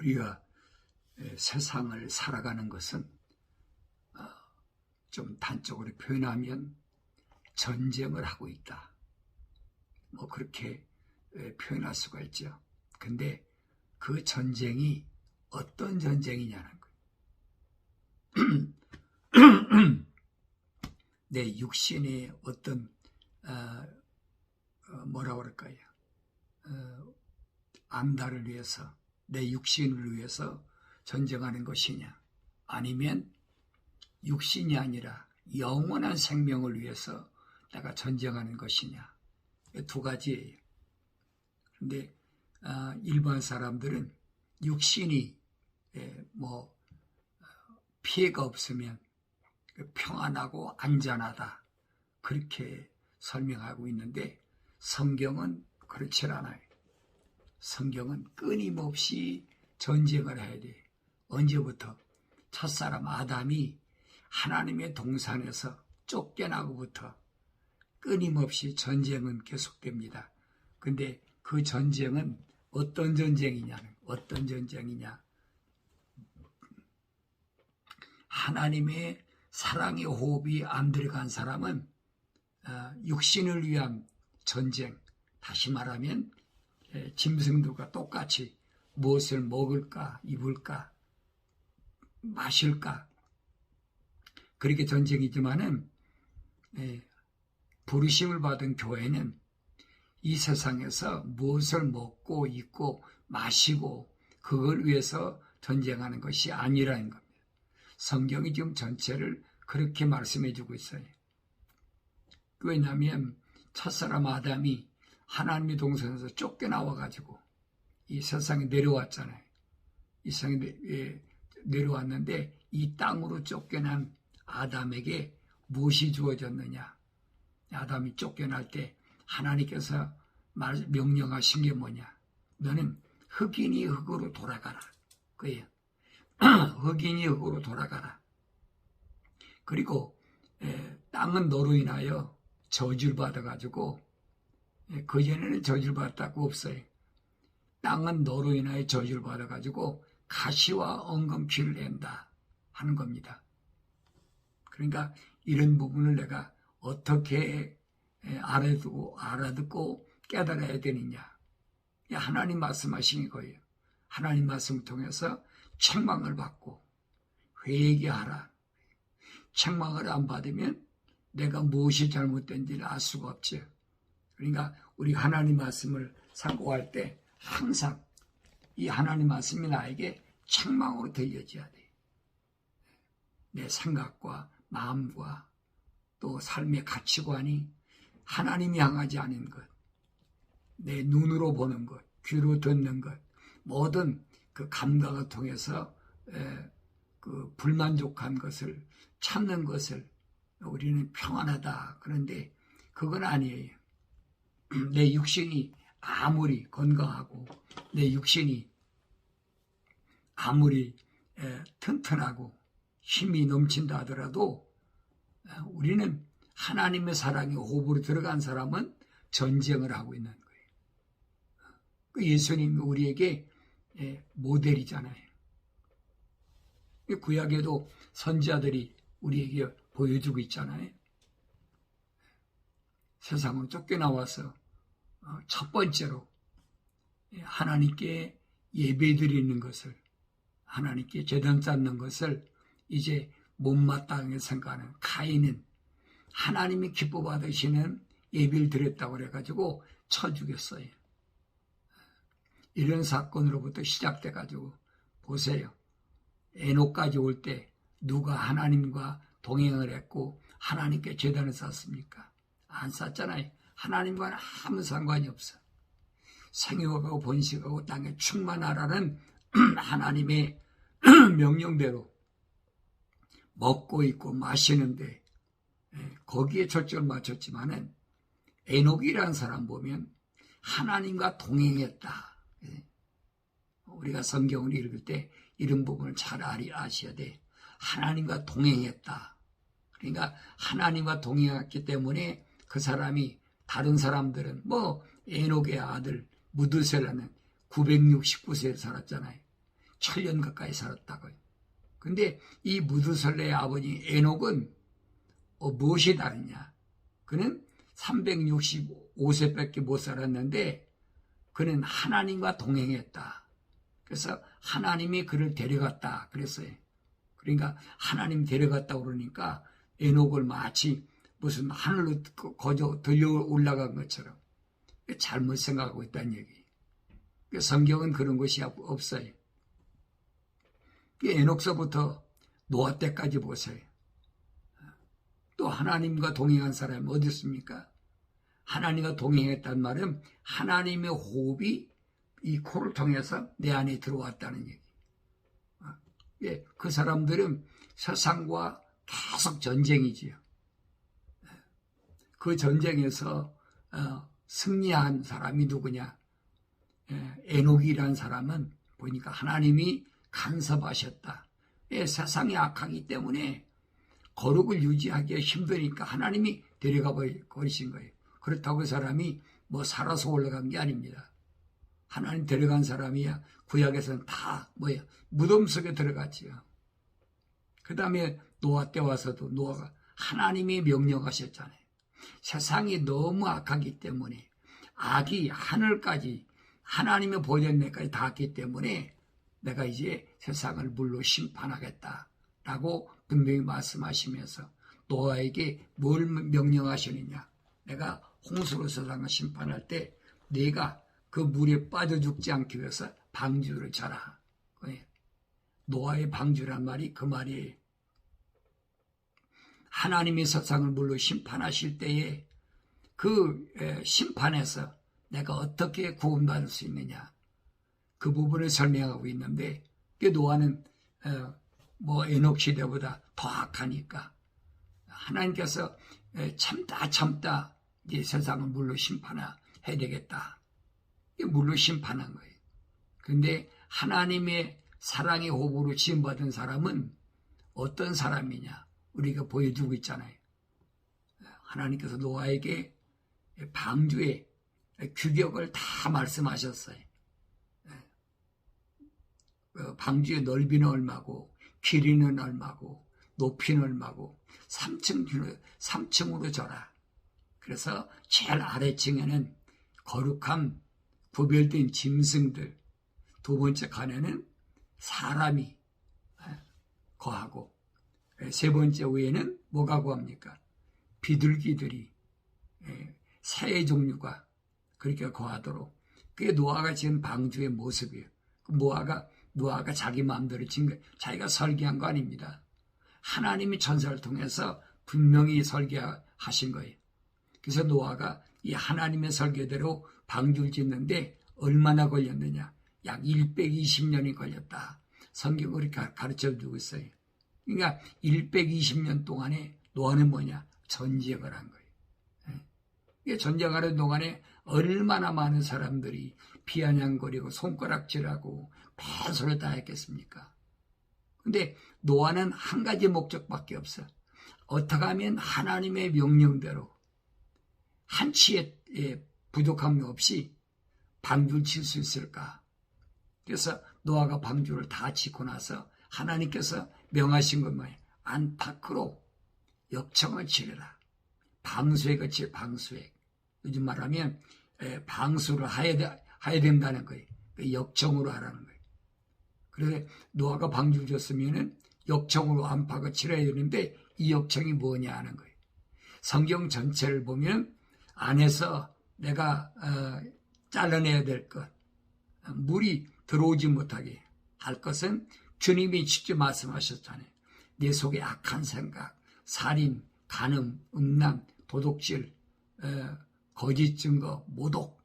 우리가 세상을 살아가는 것은 좀 단적으로 표현하면 전쟁을 하고 있다. 뭐 그렇게 표현할 수가 있죠. 근데 그 전쟁이 어떤 전쟁이냐는 거예요. 내 육신의 어떤 뭐라고 그럴까요? 암달을 위해서, 내 육신을 위해서 전쟁하는 것이냐, 아니면 육신이 아니라 영원한 생명을 위해서 내가 전쟁하는 것이냐, 두 가지예요. 그런데 일반 사람들은 육신이 뭐 피해가 없으면 평안하고 안전하다, 그렇게 설명하고 있는데 성경은 그렇지 않아요. 성경은 끊임없이 전쟁을 해야 돼. 언제부터? 첫사람 아담이 하나님의 동산에서 쫓겨나고부터 끊임없이 전쟁은 계속됩니다. 근데 그 전쟁은 어떤 전쟁이냐? 하나님의 사랑의 호흡이 안 들어간 사람은 육신을 위한 전쟁, 다시 말하면 짐승들과 똑같이 무엇을 먹을까, 입을까, 마실까, 그렇게 전쟁이지만은 부르심을 받은 교회는 이 세상에서 무엇을 먹고 입고 마시고 그걸 위해서 전쟁하는 것이 아니라는 겁니다. 성경이 지금 전체를 그렇게 말씀해 주고 있어요. 왜냐하면 첫사람 아담이 하나님의 동산에서 쫓겨나와가지고 이 세상에 내려왔잖아요. 이 세상에 내려왔는데 이 땅으로 쫓겨난 아담에게 무엇이 주어졌느냐? 아담이 쫓겨날 때 하나님께서 명령하신 게 뭐냐? 너는 흑인이 흑으로 돌아가라. 그예요. 흑인이 흑으로 돌아가라. 그리고 땅은 너로 인하여 저주를 받아가지고, 그전에는 저주를 받았다고 없어요. 땅은 너로 인하여 저주를 받아가지고 가시와 엉겅퀴를 낸다 하는 겁니다. 그러니까 이런 부분을 내가 어떻게 알아듣고 깨달아야 되느냐. 하나님 말씀하신 거예요. 하나님 말씀을 통해서 책망을 받고 회개하라. 책망을 안 받으면 내가 무엇이 잘못된지를 알 수가 없죠. 그러니까 우리 하나님 말씀을 상고할 때 항상 이 하나님 말씀이 나에게 책망으로 들려져야 돼. 내 생각과 마음과 또 삶의 가치관이 하나님이 향하지 않은 것, 내 눈으로 보는 것, 귀로 듣는 것, 모든 그 감각을 통해서 그 불만족한 것을 찾는 것을 우리는 평안하다. 그런데 그건 아니에요. 내 육신이 아무리 건강하고 내 육신이 아무리 튼튼하고 힘이 넘친다 하더라도 우리는 하나님의 사랑의 호흡으로 들어간 사람은 전쟁을 하고 있는 거예요. 그 예수님이 우리에게 모델이잖아요. 구약에도 선지자들이 우리에게 보여주고 있잖아요. 세상으로 쫓겨나와서 첫 번째로 하나님께 예배드리는 것을, 하나님께 제단 쌓는 것을 이제 못마땅하게 생각하는 가인은 하나님이 기뻐 받으시는 예배를 드렸다고 그래가지고 쳐 죽였어요. 이런 사건으로부터 시작돼가지고 보세요. 에녹까지 올 때 누가 하나님과 동행을 했고 하나님께 제단을 쌓습니까? 안 쌓잖아요. 하나님과는 아무 상관이 없어. 생육하고 번식하고 땅에 충만하라는 하나님의 명령대로 먹고 있고 마시는데 거기에 초점을 맞췄지만은 에녹이라는 사람 보면 하나님과 동행했다. 우리가 성경을 읽을 때 이런 부분을 잘 아셔야 돼. 하나님과 동행했다. 그러니까 하나님과 동행했기 때문에 그 사람이, 다른 사람들은 뭐 에녹의 아들 무드셀라는 969세를 살았잖아요. 천년 가까이 살았다고요. 근데 이 무두설레의 아버지 에녹은 무엇이 다르냐? 그는 365세밖에 못 살았는데 그는 하나님과 동행했다. 그래서 하나님이 그를 데려갔다 그랬어요. 그러니까 하나님 데려갔다 그러니까 에녹을 마치 무슨 하늘로 거저 들려 올라간 것처럼 잘못 생각하고 있다는 얘기. 성경은 그런 것이 없어요. 에녹서부터 노아 때까지 보세요. 또 하나님과 동행한 사람이 어디 있습니까? 하나님과 동행했단 말은 하나님의 호흡이 이 코를 통해서 내 안에 들어왔다는 얘기. 그 사람들은 세상과 계속 전쟁이지요. 그 전쟁에서 승리한 사람이 누구냐? 에녹이라는 사람은 보니까 하나님이 간섭하셨다. 세상이 악하기 때문에 거룩을 유지하기가 힘드니까 하나님이 데려가 버리신 거예요. 그렇다고 그 사람이 뭐 살아서 올라간 게 아닙니다. 하나님 데려간 사람이야 구약에서는 다 무덤 속에 들어갔지요. 그 다음에 노아 때 와서도 노아가 하나님이 명령하셨잖아요. 세상이 너무 악하기 때문에 악이 하늘까지 하나님의 보존내까지 닿았기 때문에 내가 이제 세상을 물로 심판하겠다라고 분명히 말씀하시면서 노아에게 뭘 명령하시느냐? 내가 홍수로 세상을 심판할 때 네가 그 물에 빠져 죽지 않기 위해서 방주를 쳐라. 노아의 방주란 말이 그 말이에요. 하나님이 세상을 물로 심판하실 때에 그 심판에서 내가 어떻게 구원받을 수 있느냐? 그 부분을 설명하고 있는데 노아는 에녹 시대보다 더 악하니까 하나님께서 참다 이제 세상을 물로 심판해야 되겠다. 물로 심판한 거예요. 그런데 하나님의 사랑의 호흡으로 지음받은 사람은 어떤 사람이냐? 우리가 보여주고 있잖아요. 하나님께서 노아에게 방주의 규격을 다 말씀하셨어요. 방주의 넓이는 얼마고 길이는 얼마고 높이는 얼마고 3층으로 져라. 그래서 제일 아래층에는 거룩한 구별된 짐승들, 두 번째 칸에는 사람이 거하고 세 번째 위에는 뭐가 거합니까? 비둘기들이 새의 종류가 그렇게 거하도록 그게 노아가 지은 방주의 모습이에요. 노아가 자기 마음대로 지은 거, 자기가 설계한 거 아닙니다. 하나님이 천사를 통해서 분명히 설계하신 거예요. 그래서 노아가 이 하나님의 설계대로 방주를 짓는데 얼마나 걸렸느냐? 약 120년이 걸렸다. 성경은 그렇게 가르쳐주고 있어요. 그러니까 120년 동안에 노아는 뭐냐? 전쟁을 한 거예요. 전쟁하는 동안에 얼마나 많은 사람들이 비아냥거리고 손가락질하고 배소를 다 했겠습니까? 근데 노아는 한 가지 목적밖에 없어. 어떻게 하면 하나님의 명령대로 한치의 부족함이 없이 방주를 칠 수 있을까? 그래서 노아가 방주를 다 짓고 나서 하나님께서 명하신 건 뭐예요? 안팎으로 역청을 치르라. 방수액을 칠 방수액. 요즘 말하면 방수를 해야 된다는 거예요. 역청으로 하라는 거예요. 그래서 노아가 방주를 졌으면은 역청으로 안팎을 치러야 되는데 이 역청이 뭐냐 하는 거예요. 성경 전체를 보면 안에서 내가 잘라내야 될 것, 물이 들어오지 못하게 할 것은 주님이 직접 말씀하셨잖아요. 내 속에 악한 생각, 살인, 간음, 음란, 도둑질, 거짓 증거, 모독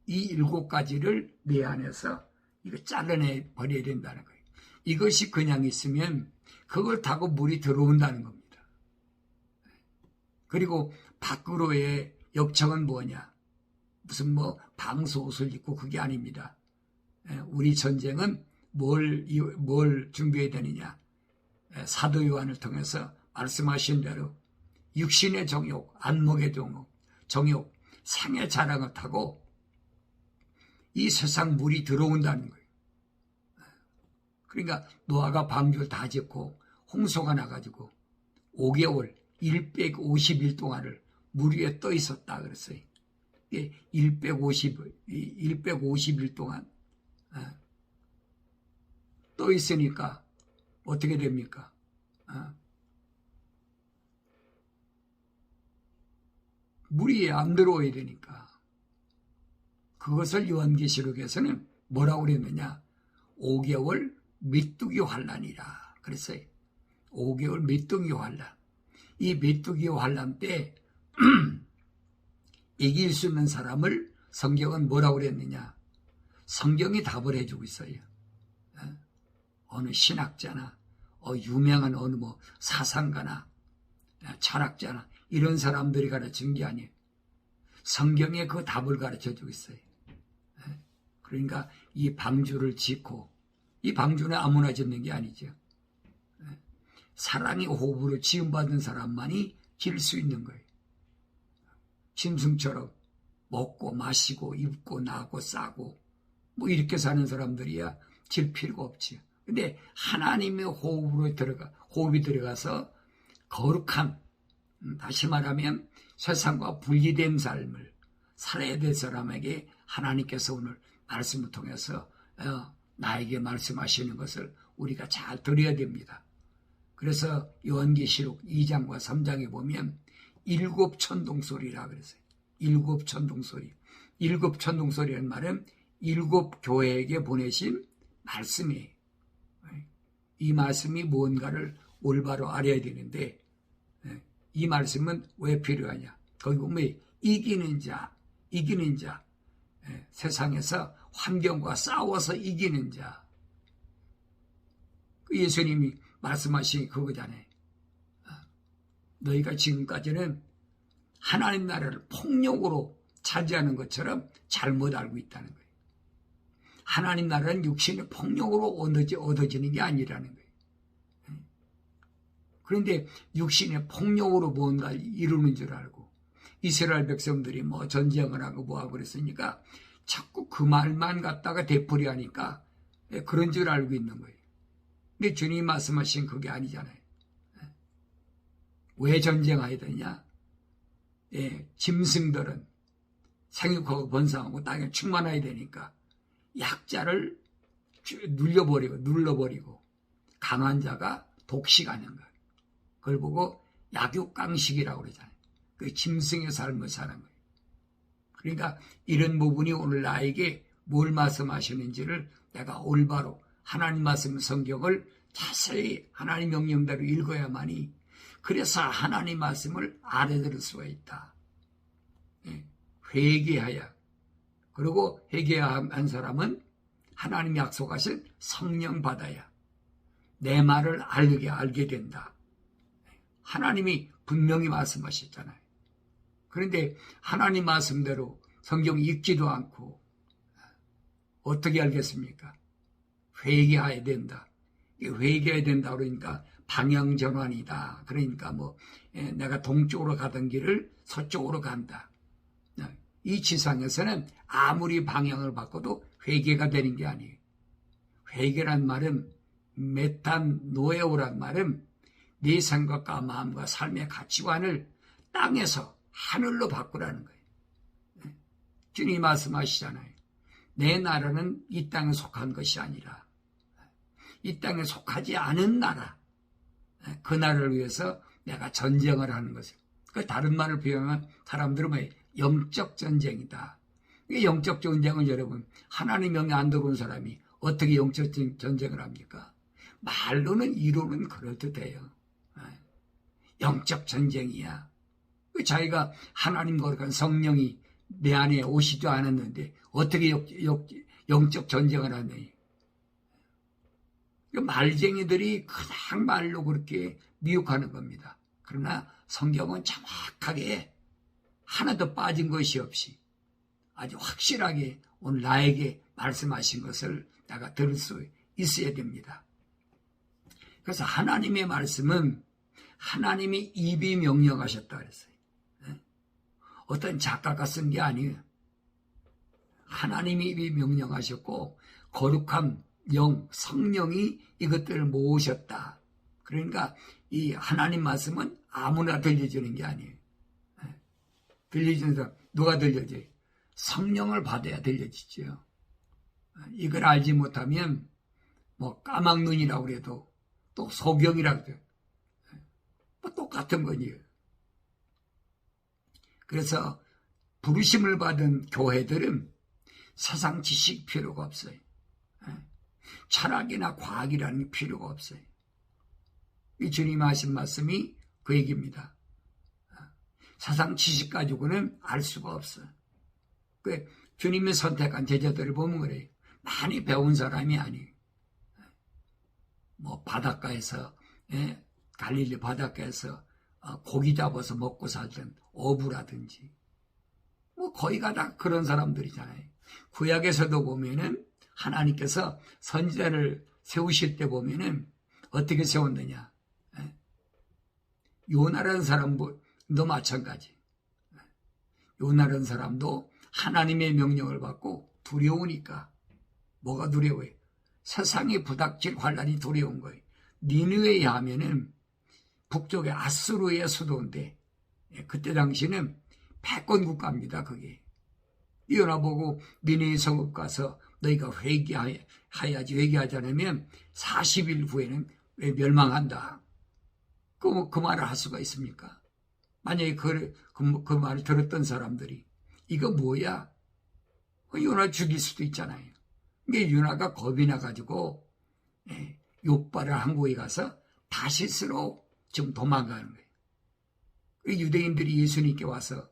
이 7가지를 내 안에서 이거 잘라내 버려야 된다는 거예요. 이것이 그냥 있으면 그걸 타고 물이 들어온다는 겁니다. 그리고 밖으로의 역청은 뭐냐? 무슨 방수 옷을 입고 그게 아닙니다. 우리 전쟁은 뭘 준비해야 되느냐? 사도 요한을 통해서 말씀하신 대로 육신의 정욕, 안목의 정욕, 생의 자랑을 타고 이 세상 물이 들어온다는 거예요. 그러니까 노아가 방주를 다 짓고 홍수가 나가지고 5개월 150일 동안을 물 위에 떠 있었다 그랬어요. 150일 동안 떠 있으니까 어떻게 됩니까? 물이 안 들어와야 되니까. 그것을 요한계시록에서는 뭐라고 그랬느냐? 5개월 메뚜기 환란이라 그랬어요. 5개월 메뚜기 환란. 이 메뚜기 환란 때 이길 수 있는 사람을 성경은 뭐라고 그랬느냐? 성경이 답을 해주고 있어요. 어느 신학자나 유명한 어느 뭐 사상가나 철학자나 이런 사람들이 가르친 게 아니에요. 성경에 그 답을 가르쳐주고 있어요. 그러니까 이 방주를 짓고, 이 방주는 아무나 짓는 게 아니죠. 사랑의 호흡으로 지음받은 사람만이 길 수 있는 거예요. 짐승처럼 먹고 마시고 입고 나고 싸고 뭐 이렇게 사는 사람들이야 질 필요가 없지. 근데 하나님의 호흡이 들어가서 거룩한, 다시 말하면 세상과 분리된 삶을 살아야 될 사람에게 하나님께서 오늘 말씀을 통해서 나에게 말씀하시는 것을 우리가 잘 들어야 됩니다. 그래서 요한계시록 2장과 3장에 보면 7 천동소리라 그랬어요. 7 천동소리. 7 천동소리라는 말은 7 교회에게 보내신 말씀이에요. 이 말씀이 무언가를 올바로 알아야 되는데 이 말씀은 왜 필요하냐? 거기 보면 이기는 자, 세상에서 환경과 싸워서 이기는 자. 예수님이 말씀하신 그거잖아요. 너희가 지금까지는 하나님 나라를 폭력으로 차지하는 것처럼 잘못 알고 있다는 거예요. 하나님 나라는 육신의 폭력으로 얻어지는 게 아니라는 거예요. 그런데 육신의 폭력으로 뭔가를 이루는 줄 알고 이스라엘 백성들이 뭐 전쟁을 하고 뭐하고 그랬으니까 자꾸 그 말만 갖다가 되풀이하니까 그런 줄 알고 있는 거예요. 근데 주님이 말씀하신 그게 아니잖아요. 왜 전쟁해야 되냐? 짐승들은 생육하고 번성하고 땅에 충만해야 되니까 약자를 눌러버리고 강한 자가 독식하는 거예요. 그걸 보고 약육강식이라고 그러잖아요. 그 짐승의 삶을 사는 거예요. 그러니까 이런 부분이 오늘 나에게 뭘 말씀하시는지를 내가 올바로 하나님 말씀 성경을 자세히 하나님 명령대로 읽어야만이, 그래서 하나님 말씀을 알아들을 수가 있다. 회개하여, 그리고 회개한 사람은 하나님 약속하신 성령 받아야 내 말을 알게 된다. 하나님이 분명히 말씀하셨잖아요. 그런데 하나님 말씀대로 성경 읽지도 않고 어떻게 알겠습니까? 회개해야 된다. 회개해야 된다 그러니까 방향전환이다. 그러니까 뭐 내가 동쪽으로 가던 길을 서쪽으로 간다. 이 지상에서는 아무리 방향을 바꿔도 회개가 되는 게 아니에요. 회개란 말은 메탄노에오란 말은 네 생각과 마음과 삶의 가치관을 땅에서 하늘로 바꾸라는 거예요. 주님이 말씀하시잖아요. 내 나라는 이 땅에 속한 것이 아니라 이 땅에 속하지 않은 나라, 그 나라를 위해서 내가 전쟁을 하는 것을. 그 다른 말을 표현하면 사람들은 뭐 영적 전쟁이다. 영적 전쟁은 여러분, 하나님 명령 안 들어온 사람이 어떻게 영적 전쟁을 합니까? 말로는 이론은 그럴듯해요. 영적 전쟁이야. 자기가 하나님 거룩한 성령이 내 안에 오시지도 않았는데 어떻게 영적 전쟁을 하느니? 말쟁이들이 그냥 말로 그렇게 미혹하는 겁니다. 그러나 성경은 정확하게 하나도 빠진 것이 없이 아주 확실하게 오늘 나에게 말씀하신 것을 내가 들을 수 있어야 됩니다. 그래서 하나님의 말씀은 하나님이 입이 명령하셨다 그랬어요. 어떤 작가가 쓴 게 아니에요. 하나님이 입이 명령하셨고 거룩한 성령이 이것들을 모으셨다. 그러니까 이 하나님 말씀은 아무나 들려주는 게 아니에요. 들려주는 사람, 누가 들려줘요? 성령을 받아야 들려지죠. 이걸 알지 못하면 뭐 까막눈이라고 그래도 또 소경이라고 해도 뭐 똑같은 거니요. 그래서 부르심을 받은 교회들은 세상 지식 필요가 없어요. 철학이나 과학이라는 게 필요가 없어요. 이 주님이 하신 말씀이 그 얘기입니다. 세상 지식 가지고는 알 수가 없어요. 그 주님이 선택한 제자들을 보면 그래요. 많이 배운 사람이 아니에요. 뭐 바닷가에서 갈릴리 바닷가에서 고기 잡아서 먹고 살던 어부라든지 뭐 거의가 다 그런 사람들이잖아요. 구약에서도 보면은 하나님께서 선지자를 세우실 때 보면은 어떻게 세웠느냐. 요나라는 사람도 마찬가지. 요나라는 사람도 하나님의 명령을 받고 두려우니까 뭐가 두려워요? 세상에 부닥칠 환란이 두려운 거예요. 니느웨에 하면은 북쪽의 아수르의 수도인데 그때 당시는 패권 국가입니다. 그게. 요나 보고 니느웨 성읍 가서 너희가 회개해야지. 회개하지 않으면 40일 후에는 멸망한다. 그 말을 할 수가 있습니까? 만약에 그 말을 들었던 사람들이 이거 뭐야? 요나 죽일 수도 있잖아요. 이게 요나가 겁이 나가지고 욥바를 항구에 가서 다시스로 지금 도망가는 거예요. 유대인들이 예수님께 와서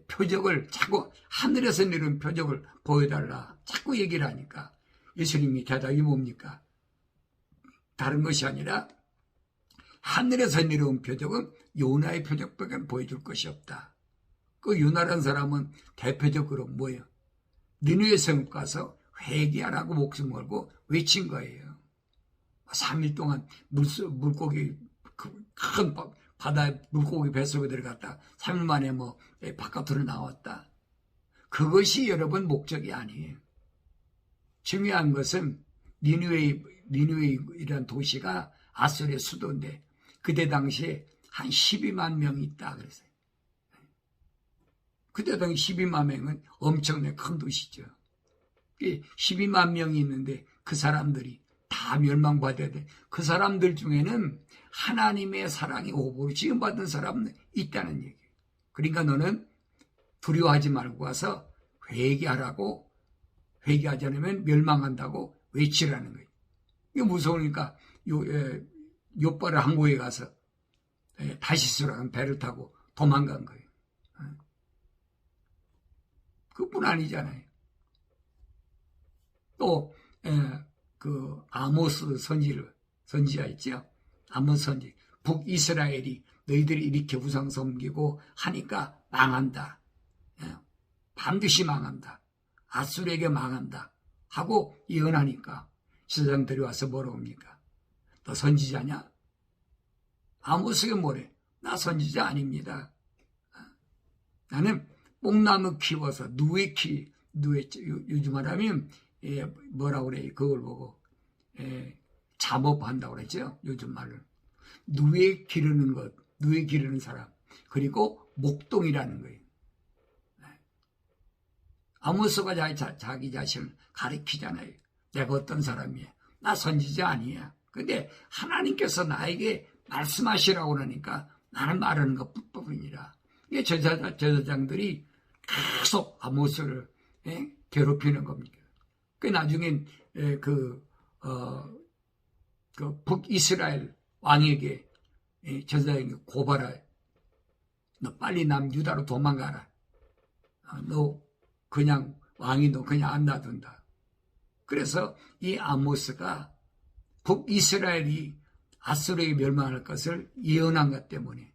표적을 자꾸 하늘에서 내려온 표적을 보여달라 자꾸 얘기를 하니까 예수님이 대답이 뭡니까? 다른 것이 아니라 하늘에서 내려온 표적은 요나의 표적밖에 보여줄 것이 없다. 그 요나라는 사람은 대표적으로 뭐예요? 니느웨 성읍 가서 회개하라고 목숨 걸고 외친 거예요. 3일 동안 물고기 큰 바다에 물고기 뱃속에 들어갔다 3일 만에 뭐 바깥으로 나왔다. 그것이 여러분 목적이 아니에요. 중요한 것은 니느웨이라는 도시가 아수르의 수도인데 그때 당시에 한 12만 명이 있다 그랬어요. 그때 당시 12만 명은 엄청나게 큰 도시죠. 12만 명이 있는데 그 사람들이 다 멸망받아야 돼. 그 사람들 중에는 하나님의 사랑이 오보로 지음받은 사람은 있다는 얘기예요. 그러니까 너는 두려워하지 말고 와서 회개하라고, 회개하지 않으면 멸망한다고 외치라는 거예요. 이게 무서우니까 욥바를 항구에 가서 다시스라는 배를 타고 도망간 거예요. 그뿐 아니잖아요. 또 그 아모스 선지자 있죠. 아모스 선지. 북이스라엘이 너희들이 이렇게 우상 섬기고 하니까 망한다. 반드시 망한다. 아수르에게 망한다. 하고 예언하니까 제사장들이 와서 뭐라고 합니까? 너 선지자냐? 아모스가 뭐래? 나 선지자 아닙니다. 나는 뽕나무 키워서 누에 요즘 말하면 뭐라고 그래? 그걸 보고 잡업한다고 그랬죠. 요즘 말로 누에 기르는 것, 누에 기르는 사람, 그리고 목동이라는 거예요. 아모스가 자기 자신을 가리키잖아요. 내가 어떤 사람이야? 나 선지자 아니야. 근데 하나님께서 나에게 말씀하시라고 그러니까 나는 말하는 것뿐이라. 이게 제사장들이 계속 아모스를 괴롭히는 겁니다. 그 나중엔 그 북이스라엘 왕에게 제사장이 고발해. 너 빨리 남유다로 도망가라. 너 그냥 왕이 너 그냥 안 놔둔다. 그래서 이 아모스가 북이스라엘이 아수르에게 멸망할 것을 예언한 것 때문에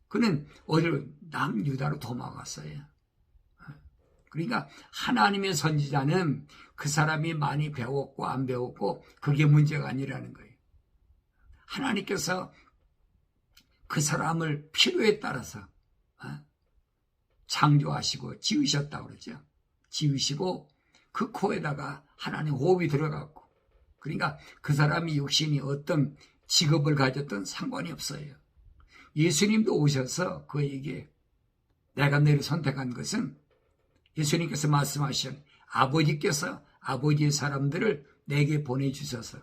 그는 어디로 남유다로 도망갔어요. 그러니까 하나님의 선지자는 그 사람이 많이 배웠고 안 배웠고 그게 문제가 아니라는 거예요. 하나님께서 그 사람을 필요에 따라서 창조하시고 지으셨다고 그러죠. 지으시고 그 코에다가 하나님 호흡이 들어갔고 그러니까 그 사람이 육신이 어떤 직업을 가졌든 상관이 없어요. 예수님도 오셔서 그에게 내가 너를 선택한 것은 예수님께서 말씀하신 아버지께서 아버지의 사람들을 내게 보내주셔서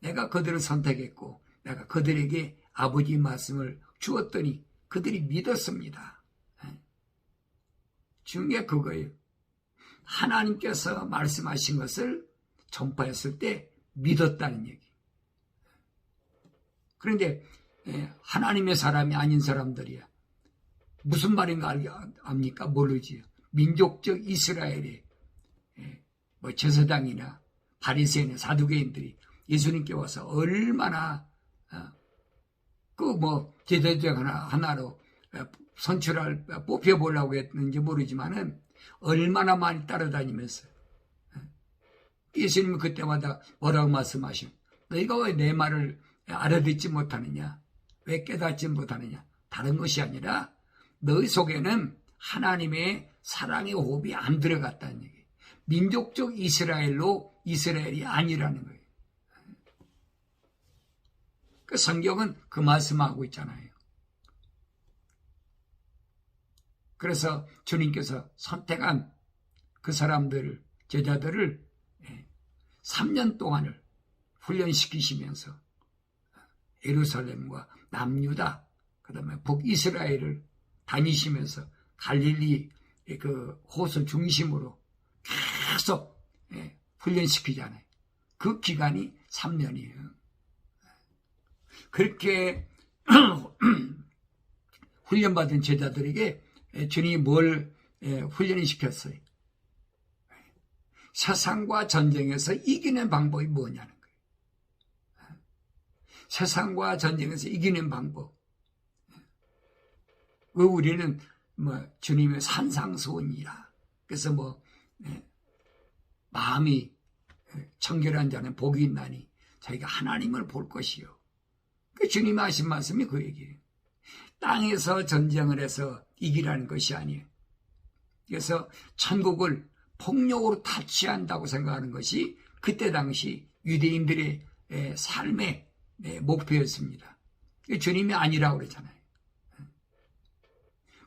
내가 그들을 선택했고 내가 그들에게 아버지의 말씀을 주었더니 그들이 믿었습니다. 중요한 게 그거예요. 하나님께서 말씀하신 것을 전파했을 때 믿었다는 얘기. 그런데 하나님의 사람이 아닌 사람들이야. 무슨 말인가 압니까? 모르지요. 민족적 이스라엘의 뭐 제사장이나 바리새인이나 사두개인들이 예수님께 와서 얼마나 그 뭐 제사장 하나로 선출할 뽑혀보려고 했는지 모르지만은 얼마나 많이 따라다니면서 예수님은 그때마다 뭐라고 말씀하시오? 너희가 왜 내 말을 알아듣지 못하느냐? 왜 깨닫지 못하느냐? 다른 것이 아니라 너희 속에는 하나님의 사랑의 호흡이 안 들어갔다는 얘기예요. 민족적 이스라엘이 아니라는 거예요. 그 성경은 그 말씀하고 있잖아요. 그래서 주님께서 선택한 그 사람들을, 제자들을 3년 동안을 훈련시키시면서 예루살렘과 남유다, 그 다음에 북이스라엘을 다니시면서 갈릴리 그 호수 중심으로 계속 훈련시키잖아요. 그 기간이 3년이에요. 그렇게 훈련받은 제자들에게 주님이 뭘 훈련을 시켰어요? 세상과 전쟁에서 이기는 방법이 뭐냐는 거예요. 세상과 전쟁에서 이기는 방법. 왜 우리는 뭐 주님의 산상수훈이라. 그래서 뭐 마음이 청결한 자는 복이 있나니 자기가 하나님을 볼 것이요. 그 주님이 하신 말씀이 그 얘기예요. 땅에서 전쟁을 해서 이기라는 것이 아니에요. 그래서 천국을 폭력으로 탈취한다고 생각하는 것이 그때 당시 유대인들의 삶의 목표였습니다. 주님이 아니라고 그러잖아요.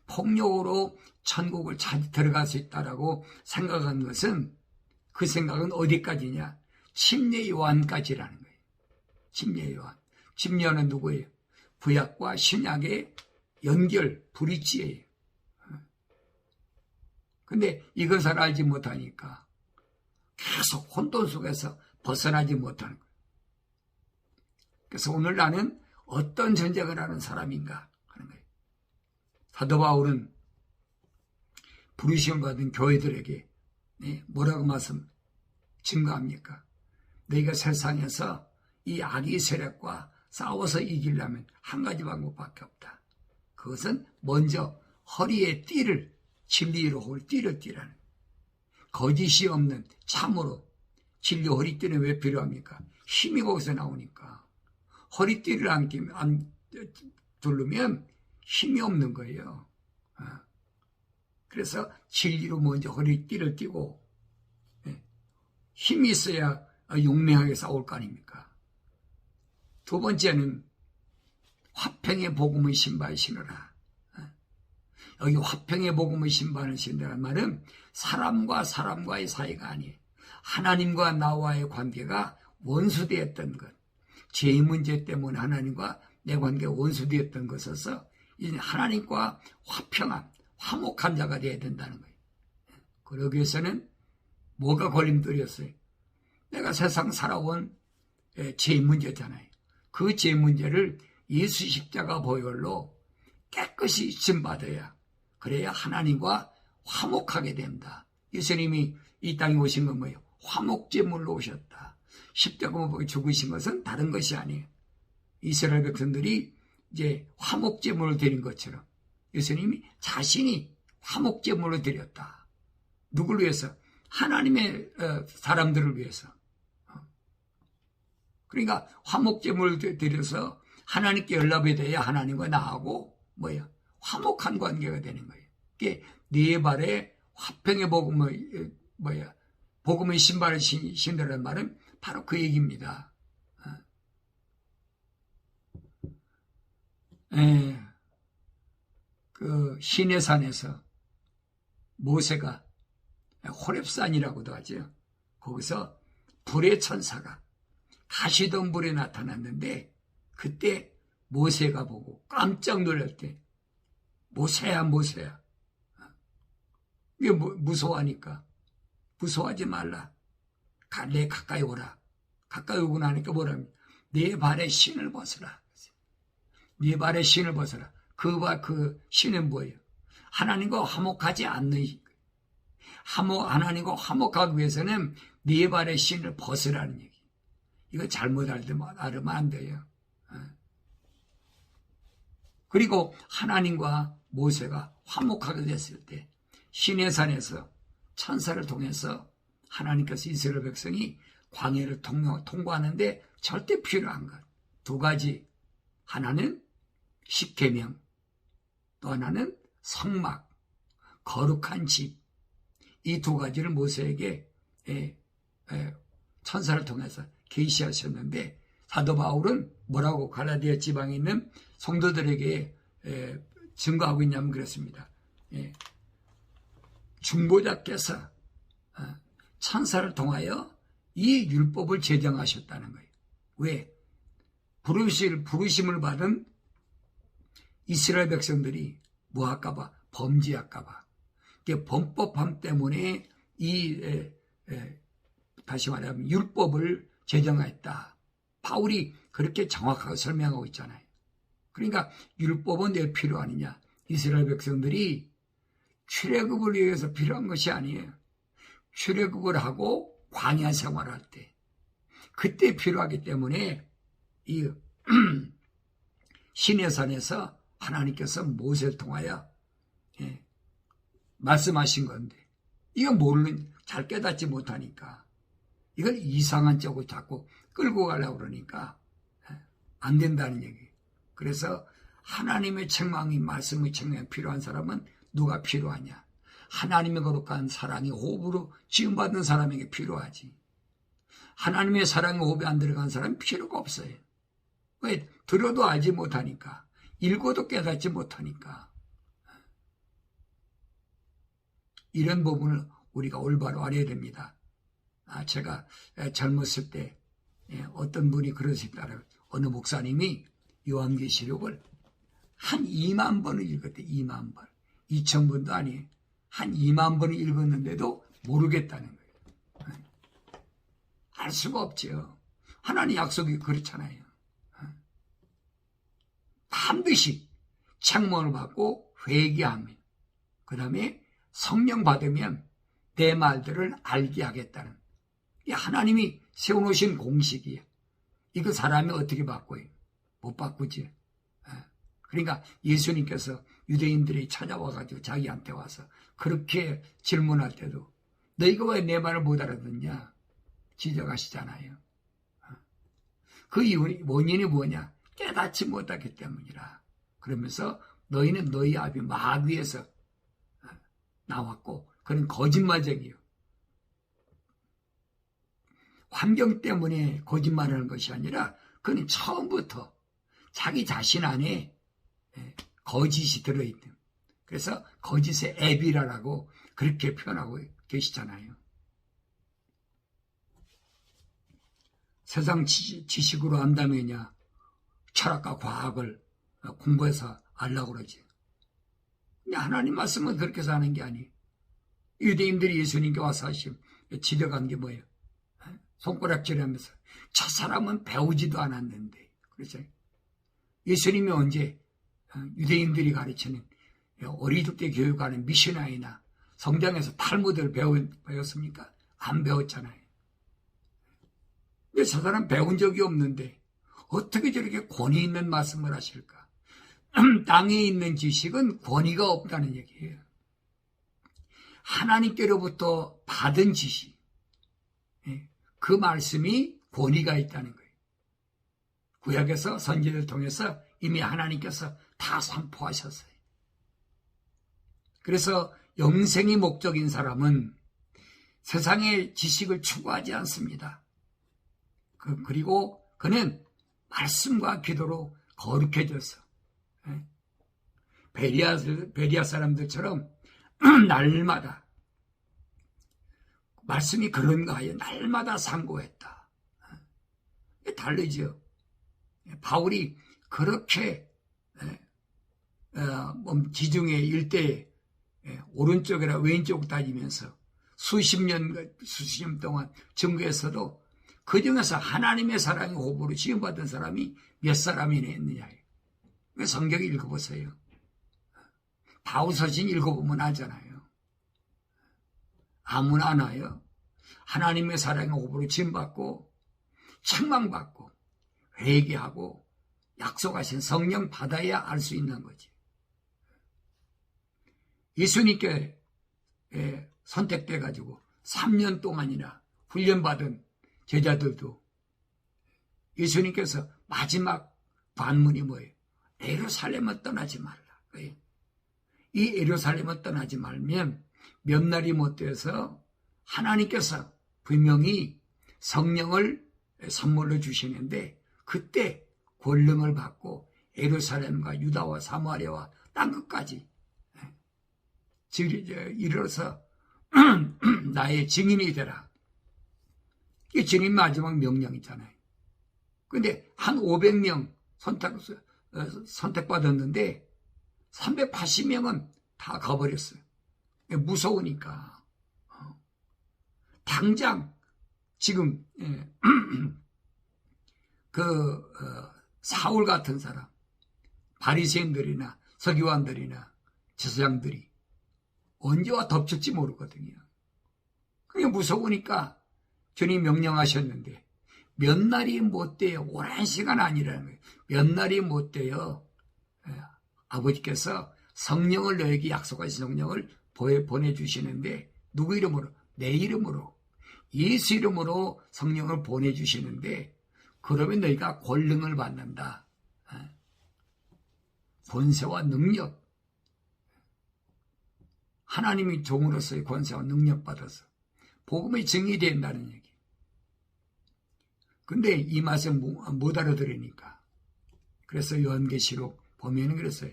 폭력으로 천국을 들어갈 수 있다라고 생각한 것은 그 생각은 어디까지냐? 침례 요한까지라는 거예요. 침례 요한. 침례는 누구예요? 구약과 신약의 연결, 브릿지예요. 근데 이것을 알지 못하니까 계속 혼돈 속에서 벗어나지 못하는 거예요. 그래서 오늘 나는 어떤 전쟁을 하는 사람인가 하는 거예요. 사도 바울은 부르심을 받은 교회들에게 뭐라고 증거합니까? 너희가 세상에서 이 악의 세력과 싸워서 이기려면 한 가지 방법밖에 없다. 그것은 먼저 허리에 띠를, 진리로 띠를 띠라는, 거짓이 없는 참으로 진리 허리띠는 왜 필요합니까? 힘이 거기서 나오니까. 허리띠를 안 두르면 힘이 없는 거예요. 그래서 진리로 먼저 허리띠를 띠고 힘이 있어야 용맹하게 싸울 거 아닙니까? 두 번째는 화평의 복음의 신발 신으라. 여기 화평의 복음의 신발을 신으라는 말은 사람과 사람과의 사이가 아니에요. 하나님과 나와의 관계가 원수되었던 것. 죄의 문제 때문에 하나님과 내 관계가 원수되었던 것에서 이제 하나님과 화평한, 화목한 자가 되어야 된다는 거예요. 그러기 위해서는 뭐가 걸림돌이었어요? 내가 세상 살아온 죄의 문제잖아요. 그 죄 문제를 예수 십자가 보혈로 깨끗이 씻음받아야, 그래야 하나님과 화목하게 된다. 예수님이 이 땅에 오신 건 뭐예요? 화목제물로 오셨다. 십자가 보고 죽으신 것은 다른 것이 아니에요. 이스라엘 백성들이 이제 화목제물을 드린 것처럼 예수님이 자신이 화목제물로 드렸다. 누구를 위해서? 하나님의 사람들을 위해서. 그러니까 화목제물을 드려서 하나님께 연락이 돼야 하나님과 나하고 화목한 관계가 되는 거예요. 이게 네 발에 화평의 복음의 신발을 신으라는 말은 바로 그 얘기입니다. 그 시내산에서 모세가 호렙산이라고도 하죠. 거기서 불의 천사가 가시덤불에 나타났는데 그때 모세가 보고 깜짝 놀랄 때 모세야 모세야. 이게 무서워하니까 무서워하지 말라. 내 가까이 오라. 가까이 오고 나니까 뭐랍니까? 네 발에 신을 벗으라. 네 발에 신을 벗으라. 그 신은 뭐예요? 하나님과 화목하지 않는 하나님과 화목하기 위해서는 네 발의 신을 벗으라는 얘기. 이거 잘못 알면 안 돼요. 그리고 하나님과 모세가 화목하게 됐을 때 시내산에서 천사를 통해서 하나님께서 이스라엘 백성이 광야를 통과하는데 절대 필요한 것. 두 가지. 하나는 십계명, 또 하나는 성막, 거룩한 집. 이 두 가지를 모세에게 천사를 통해서 계시하셨는데 사도 바울은 뭐라고 갈라디아 지방에 있는 성도들에게 증거하고 있냐면 그렇습니다. 중보자께서 천사를 통하여 이 율법을 제정하셨다는 거예요. 왜? 부르심을 받은 이스라엘 백성들이 뭐 할까봐? 범죄할까봐. 범법함 때문에 다시 말하면 율법을 제정했다. 바울이 그렇게 정확하게 설명하고 있잖아요. 그러니까 율법은 왜 필요하느냐? 이스라엘 백성들이 출애굽을 위해서 필요한 것이 아니에요. 출애굽을 하고 광야 생활할 때 그때 필요하기 때문에 이 시내산에서 하나님께서 모세를 통하여 말씀하신 건데 이거 잘 깨닫지 못하니까 이걸 이상한 쪽으로 자꾸 끌고 가려고 그러니까 안 된다는 얘기. 그래서 하나님의 책망이 말씀의 책망이 필요한 사람은 누가 필요하냐? 하나님의 거룩한 사랑이 호흡으로 지음받는 사람에게 필요하지. 하나님의 사랑이 호흡에 안 들어간 사람은 필요가 없어요. 왜? 들어도 알지 못하니까. 읽어도 깨닫지 못하니까. 이런 부분을 우리가 올바로 알아야 됩니다. 제가 젊었을 때 어떤 분이 그러시더라고요. 어느 목사님이 요한계시록을 한 2만 번을 읽었대. 2만 번. 2,000번도 아니에요. 한 2만 번을 읽었는데도 모르겠다는 거예요. 알 수가 없죠. 하나님 약속이 그렇잖아요. 반드시 책망을 받고 회개하면 그 다음에 성령 받으면 내 말들을 알게 하겠다는 하나님이 세워놓으신 공식이에요. 이거 사람이 어떻게 바꿔요? 못 바꾸지. 그러니까 예수님께서 유대인들이 찾아와가지고 자기한테 와서 그렇게 질문할 때도 너희가 왜 내 말을 못 알아듣냐? 지적하시잖아요. 그 원인이 뭐냐? 깨닫지 못하기 때문이라. 그러면서 너희는 너희 아비 마귀에서 나왔고 그는 거짓말쟁이요. 환경 때문에 거짓말하는 것이 아니라 그는 처음부터 자기 자신 안에 거짓이 들어있는. 그래서 거짓의 애비라라고 그렇게 표현하고 계시잖아요. 세상 지식으로 안다면야 철학과 과학을 공부해서 알라고 그러지. 근데 하나님 말씀은 그렇게 사는 게 아니에요. 유대인들이 예수님께 와서 지적한 게 뭐예요? 손가락질하면서 저 사람은 배우지도 않았는데. 그래서 예수님이 언제 유대인들이 가르치는 어릴 때 교육하는 미시나이나 성장에서 탈무드를 배웠습니까? 안 배웠잖아요. 근데 저 사람 배운 적이 없는데 어떻게 저렇게 권위 있는 말씀을 하실까? 땅에 있는 지식은 권위가 없다는 얘기예요. 하나님께로부터 받은 지식, 그 말씀이 권위가 있다는 거예요. 구약에서 선지자를 통해서 이미 하나님께서 다 선포하셨어요. 그래서 영생이 목적인 사람은 세상의 지식을 추구하지 않습니다. 그리고 그는 말씀과 기도로 거룩해져서 베리아 사람들처럼 날마다 말씀이 그런가 하여 날마다 상고했다. 다르죠. 바울이 그렇게 지중해 일대에 오른쪽이나 왼쪽 다니면서 수십 년 동안 증거했어도 그 중에서 하나님의 사랑의 호흡으로 지음받은 사람이 몇 사람이나 있느냐. 성경 읽어보세요. 바울 서신 읽어보면 알잖아요. 아무나 하나요. 하나님의 사랑의 호흡으로 지음받고 책망받고 회개하고 약속하신 성령 받아야 알 수 있는 거지. 예수님께 선택돼 가지고 3년 동안이나 훈련받은 제자들도 예수님께서 마지막 관문이 뭐예요? 예루살렘을 떠나지 말라. 이 예루살렘을 떠나지 말면 몇 날이 못 돼서 하나님께서 분명히 성령을 선물로 주시는데 그때 권능을 받고 예루살렘과 유다와 사마리아와 땅끝까지 이르러서 나의 증인이 되라. 이게 주님 마지막 명령이잖아요. 근데 한 500명 선택받았는데 380명은 다 가버렸어요. 무서우니까. 당장 지금 사울 같은 사람, 바리새인들이나 서기관들이나 제사장들이 언제와 덮칠지 모르거든요. 그게 무서우니까 주님 명령하셨는데 몇 날이 못 돼요. 오랜 시간 아니라는 거예요. 몇 날이 못 돼요. 아버지께서 성령을 너에게 약속하신 성령을 보내주시는데 누구 이름으로? 내 이름으로. 예수 이름으로 성령을 보내주시는데 그러면 너희가 권능을 받는다. 권세와 능력. 하나님이 종으로서의 권세와 능력 받아서 복음의 증이 된다는 얘기. 근데 이 맛을 못 알아들으니까. 그래서 요한계시록 보면은 그랬어요.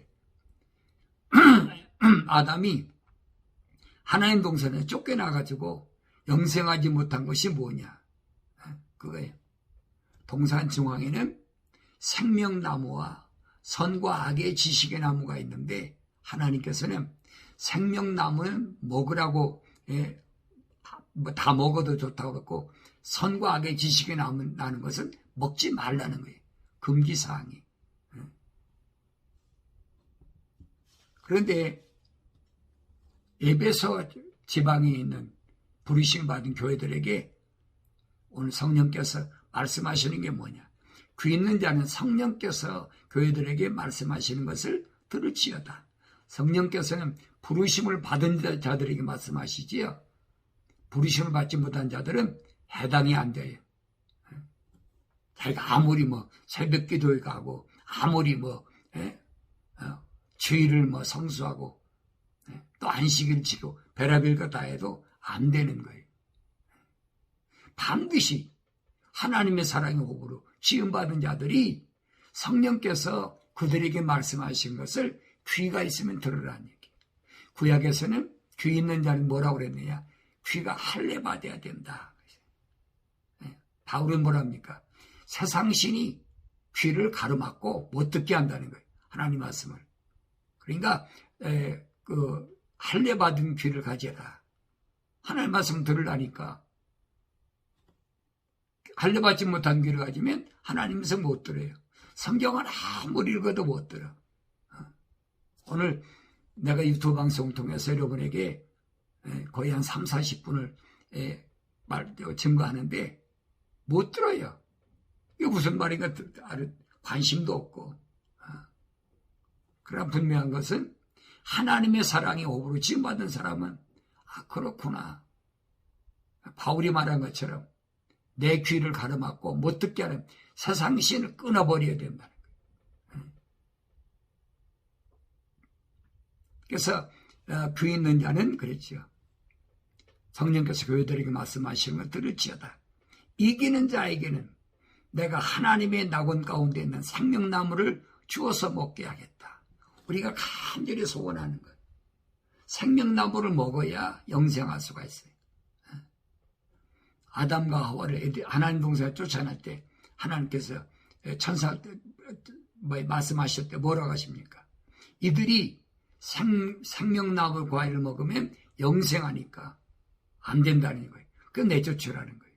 아담이 하나님 동산에 쫓겨나가지고 영생하지 못한 것이 뭐냐. 그거예요. 동산 중앙에는 생명나무와 선과 악의 지식의 나무가 있는데 하나님께서는 생명나무는 먹으라고 다 먹어도 좋다고 그랬고 선과 악의 지식이 나는 것은 먹지 말라는 거예요. 금기사항이. 그런데 에베소 지방에 있는 부르심 받은 교회들에게 오늘 성령께서 말씀하시는 게 뭐냐. 귀 있는 자는 성령께서 교회들에게 말씀하시는 것을 들을지어다. 성령께서는 부르심을 받은 자들에게 말씀하시지요. 부르심을 받지 못한 자들은 해당이 안 돼요. 자기가 아무리 새벽 기도에 가고 아무리 주일을 성수하고 또 안식일 지고 별의별 거 다 해도 안 되는 거예요. 반드시 하나님의 사랑의 호흡으로 지음받은 자들이 성령께서 그들에게 말씀하신 것을 귀가 있으면 들으라는 얘기. 구약에서는 귀 있는 자는 뭐라고 그랬느냐? 귀가 할례 받아야 된다. 바울은 뭐랍니까? 세상신이 귀를 가로막고 못 듣게 한다는 거예요. 하나님 말씀을. 그러니까 할례 받은 귀를 가져라. 하나님 말씀 들으라니까. 할례 받지 못한 귀를 가지면 하나님 말씀 못 들어요. 성경을 아무리 읽어도 못 들어. 오늘 내가 유튜브 방송을 통해서 여러분에게 거의 한 3, 40분을 증거하는데 못 들어요. 이게 무슨 말인가 관심도 없고. 그러나 분명한 것은 하나님의 사랑의 호흡으로 지음받은 사람은 그렇구나. 바울이 말한 것처럼 내 귀를 가로막고 못 듣게 하는 세상 신을 끊어버려야 된다는 거예요. 그래서 귀 있는 자는 그랬죠. 성령께서 교회들에게 말씀하시는 걸 들을지어다. 이기는 자에게는 내가 하나님의 낙원 가운데 있는 생명나무를 주어서 먹게 하겠다. 우리가 간절히 소원하는 거예요. 생명나무를 먹어야 영생할 수가 있어요. 아담과 하와를 하나님 동산에 쫓아낼 때 하나님께서 천사 말씀하실 때 뭐라고 하십니까? 이들이 생명나무 과일을 먹으면 영생하니까 안 된다는 거예요. 그 내쫓으라는 거예요.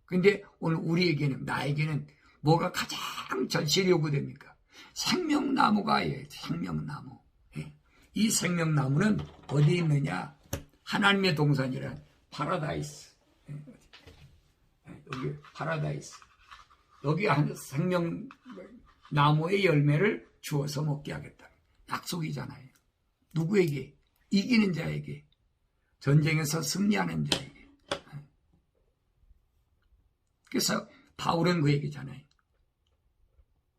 근데 오늘 우리에게는, 나에게는 뭐가 가장 절실히 요구됩니까? 생명나무가 생명나무. 이 생명나무는 어디 있느냐? 하나님의 동산이란 파라다이스. 여기 파라다이스. 여기 생명나무의 열매를 주어서 먹게 하겠다. 약속이잖아요. 누구에게? 이기는 자에게. 전쟁에서 승리하는 자에게. 그래서 바울은 그 얘기잖아요.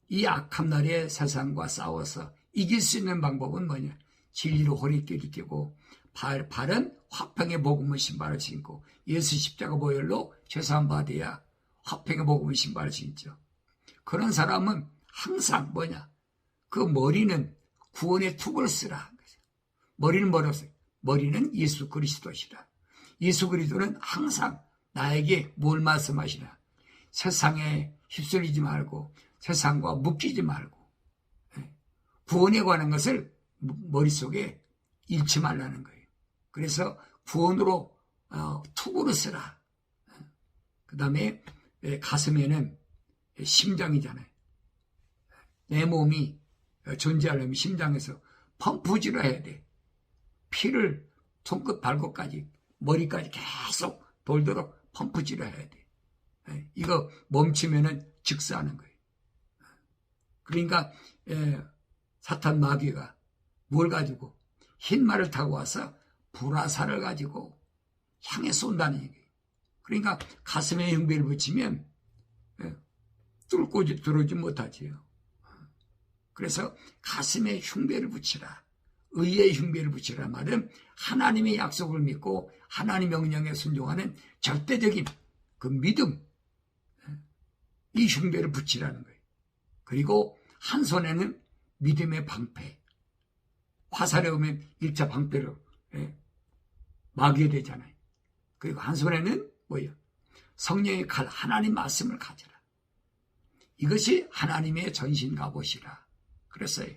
이 악한 날에 세상과 싸워서 이길 수 있는 방법은 뭐냐? 진리로 허리띠를 띠고 바른 화평의 복음의 신발을 신고 예수 십자가 보혈로 죄사함 받아야 화평의 복음의 신발을 신죠. 그런 사람은 항상 뭐냐? 그 머리는 구원의 툭을 쓰라. 머리는 뭐라고? 머리는 예수 그리스도시라. 예수 그리스도는 항상 나에게 뭘 말씀하시나? 세상에 휩쓸리지 말고 세상과 묶이지 말고 구원에 관한 것을 머릿속에 잃지 말라는 거예요. 그래서 구원으로 툭으로 쓰라. 그 다음에 가슴에는 심장이잖아요. 내 몸이 존재하려면 심장에서 펌프질을 해야 돼. 피를 손끝 발끝까지 머리까지 계속 돌도록 펌프질을 해야 돼. 이거 멈추면은 즉사하는 거예요. 그러니까 사탄 마귀가 뭘 가지고 흰 말을 타고 와서 불화살을 가지고 향해 쏜다는 얘기예요. 그러니까 가슴에 흉배를 붙이면 뚫고 들어오지 못하지요. 그래서 가슴에 흉배를 붙이라. 의의 흉배를 붙이라 말은 하나님의 약속을 믿고 하나님 명령에 순종하는 절대적인 그 믿음, 이 흉배를 붙이라는 거예요. 그리고 한 손에는 믿음의 방패. 화살에 오면 1차 방패로 막아야 되잖아요. 그리고 한 손에는 뭐예요? 성령의 칼, 하나님 말씀을 가져라. 이것이 하나님의 전신 갑옷이라 그랬어요.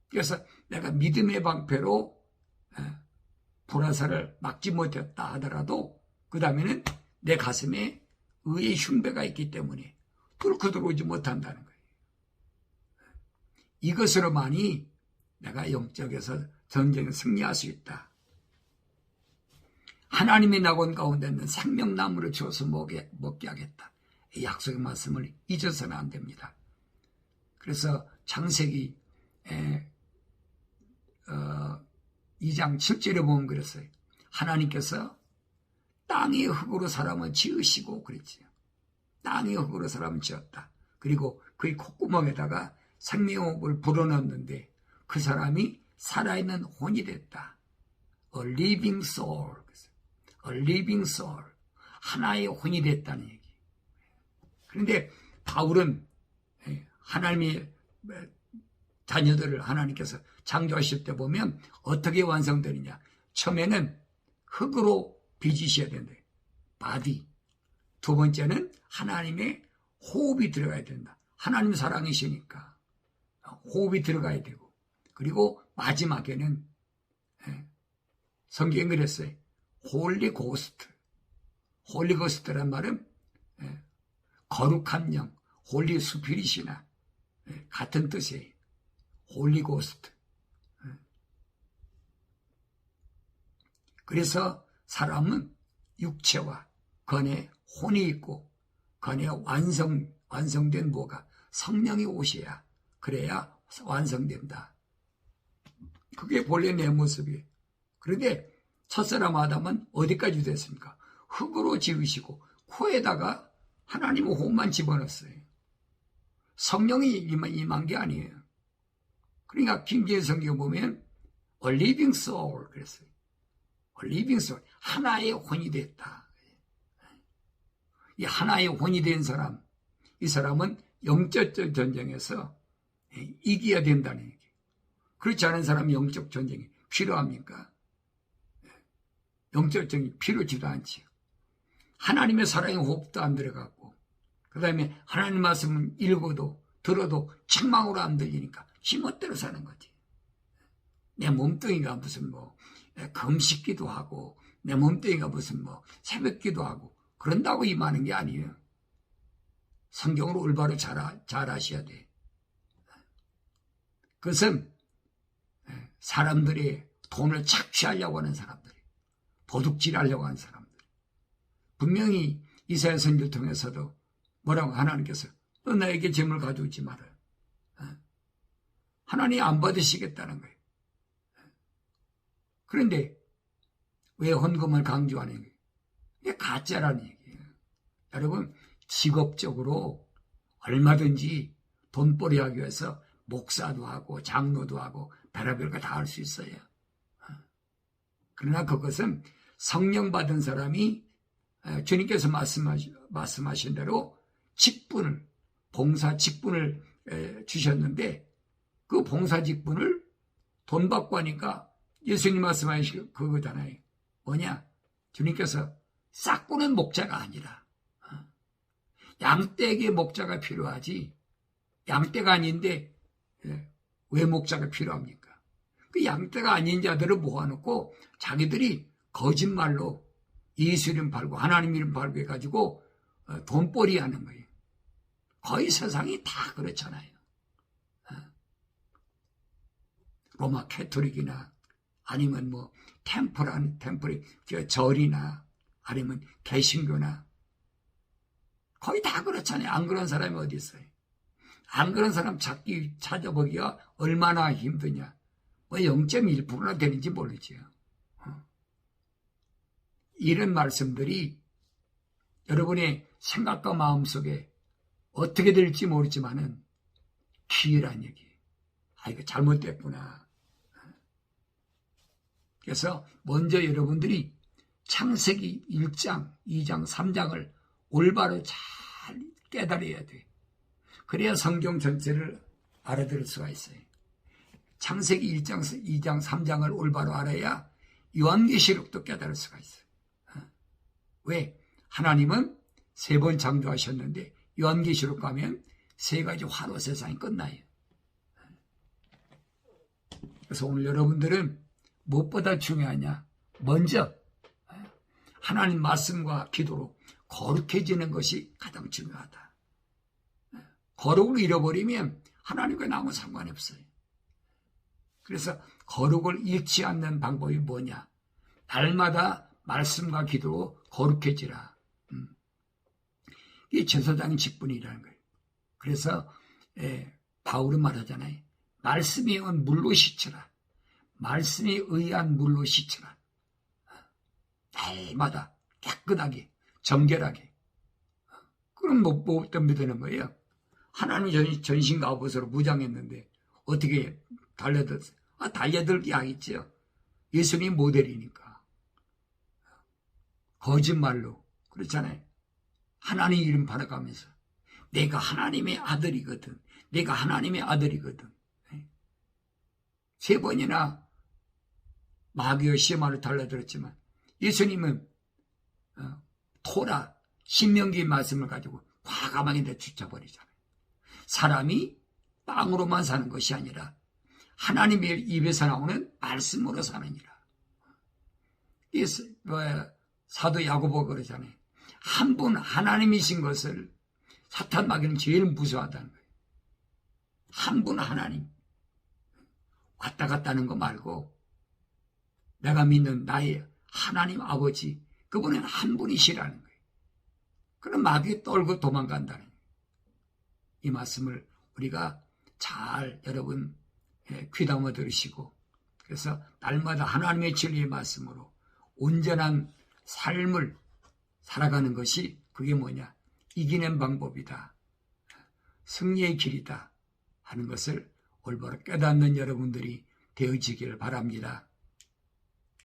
그래서 내가 믿음의 방패로 불화살을 막지 못했다 하더라도 그 다음에는 내 가슴에 의의 흉배가 있기 때문에 뚫고 들어오지 못한다는 거예요. 이것으로만이 내가 영적에서 전쟁에 승리할 수 있다. 하나님의 낙원 가운데 있는 생명나무를 주어서 먹게 하겠다. 이 약속의 말씀을 잊어서는 안 됩니다. 그래서 창세기 2장 7절에 보면 그랬어요. 하나님께서 땅의 흙으로 사람을 지으시고 그랬지요. 땅의 흙으로 사람을 지었다. 그리고 그의 콧구멍에다가 생명호흡을 불어넣었는데 그 사람이 살아있는 혼이 됐다. A living soul. A living soul. 하나의 혼이 됐다는 얘기. 그런데 바울은 하나님의 자녀들을 하나님께서 창조하실 때 보면 어떻게 완성되느냐. 처음에는 흙으로 빚으셔야 된다. 바디. 두 번째는 하나님의 호흡이 들어가야 된다. 하나님 사랑이시니까 호흡이 들어가야 되고, 그리고 마지막에는 성경에 그랬어요. 홀리 고스트. 홀리 고스트란 말은 거룩한 영, 홀리 스피릿이나 같은 뜻이에요. 홀리 고스트. 그래서 사람은 육체와 건에 혼이 있고 건에 완성된 뭐가 성령이 오셔야, 그래야 완성된다. 그게 본래 내 모습이에요. 그런데 첫사람 아담은 어디까지 됐습니까? 흙으로 지으시고 코에다가 하나님의 호흡만 집어넣었어요. 성령이 임한 게 아니에요. 그러니까 김기현 성경 보면 A living soul 그랬어요. A living soul. 하나의 혼이 됐다. 이 하나의 혼이 된 사람, 이 사람은 영적 전쟁에서 이겨야 된다는 얘기예요. 그렇지 않은 사람이 영적 전쟁이 필요합니까? 영적 전쟁이 필요지도 않지요. 하나님의 사랑의 호흡도 안 들어갔고, 그 다음에 하나님 말씀을 읽어도 들어도 책망으로 안 들리니까 지멋대로 사는 거지. 내 몸뚱이가 무슨 금식기도 하고, 내 몸뚱이가 무슨 새벽기도 하고 그런다고 임하는 게 아니에요. 성경을 올바로 잘 아셔야 돼. 그것은 사람들이 돈을 착취하려고 하는 사람들, 도둑질하려고 하는 사람들. 분명히 이사야 선지를 통해서도 뭐라고 하나님께서 너 나에게 재물 가져오지 마라. 하나님이 안 받으시겠다는 거예요. 그런데 왜 헌금을 강조하는 거예요? 이게 가짜라는 얘기예요. 여러분, 직업적으로 얼마든지 돈벌이 하기 위해서 목사도 하고 장로도 하고 별의별 거 다 할 수 있어요. 그러나 그것은 성령 받은 사람이 주님께서 말씀하신 대로 직분을, 봉사 직분을 주셨는데 그 봉사 직분을 돈 받고 하니까 예수님 말씀하신 그거잖아요. 뭐냐? 주님께서 싹구는 목자가 아니라 양떼에게 목자가 필요하지, 양떼가 아닌데 왜 목자가 필요합니까? 그 양떼가 아닌 자들을 모아놓고 자기들이 거짓말로 예수 이름 팔고 하나님 이름 팔고 해가지고 돈벌이 하는 거예요. 거의 세상이 다 그렇잖아요. 로마 캐토릭이나 아니면 템플이 절이나 아니면 개신교나 거의 다 그렇잖아요. 안 그런 사람이 어디 있어요? 안 그런 사람 찾아보기가 얼마나 힘드냐. 0.1%나 되는지 모르지요. 이런 말씀들이 여러분의 생각과 마음속에 어떻게 될지 모르지만은 기회란 얘기예요. 이거 잘못됐구나. 그래서 먼저 여러분들이 창세기 1장, 2장, 3장을 올바로 잘 깨달아야 돼. 그래야 성경 전체를 알아들을 수가 있어요. 창세기 1장, 2장, 3장을 올바로 알아야 요한계시록도 깨달을 수가 있어요. 왜? 하나님은 3번 창조하셨는데 요한계시록 가면 3가지 화로 세상이 끝나요. 그래서 오늘 여러분들은 무엇보다 중요하냐? 먼저 하나님 말씀과 기도로 거룩해지는 것이 가장 중요하다. 거룩을 잃어버리면 하나님과 아무 상관이 없어요. 그래서 거룩을 잃지 않는 방법이 뭐냐? 날마다 말씀과 기도로 거룩해지라. 이게 제사장 직분이라는 거예요. 그래서 바울은 말하잖아요. 말씀이 의한 물로 씻으라. 말씀에 의한 물로 씻으라. 날마다 깨끗하게 정결하게. 그럼 뭐 때문에 되는 거예요? 하나님이 전신과 갑옷으로 무장했는데 어떻게 달려들었어요? 달려들 게 아니죠. 예수님 모델이니까. 거짓말로 그렇잖아요. 하나님 이름 받아가면서 내가 하나님의 아들이거든. 내가 하나님의 아들이거든. 3번이나 마귀의 시험을 달려들었지만 예수님은 토라 신명기 말씀을 가지고 과감하게 내쫓아버리잖아요. 사람이 빵으로만 사는 것이 아니라 하나님의 입에서 나오는 말씀으로 사느니라. 사도 야고보가 그러잖아요. 한 분 하나님이신 것을 사탄 마귀는 제일 무서워한다는 거예요. 한 분 하나님. 왔다 갔다 하는 거 말고 내가 믿는 나의 하나님 아버지, 그분은 한 분이시라는 거예요. 그럼 마귀에 떨고 도망간다는 거예요. 이 말씀을 우리가 잘 여러분 귀담아 들으시고, 그래서 날마다 하나님의 진리의 말씀으로 온전한 삶을 살아가는 것이 그게 뭐냐? 이기는 방법이다. 승리의 길이다 하는 것을 올바로 깨닫는 여러분들이 되어지기를 바랍니다.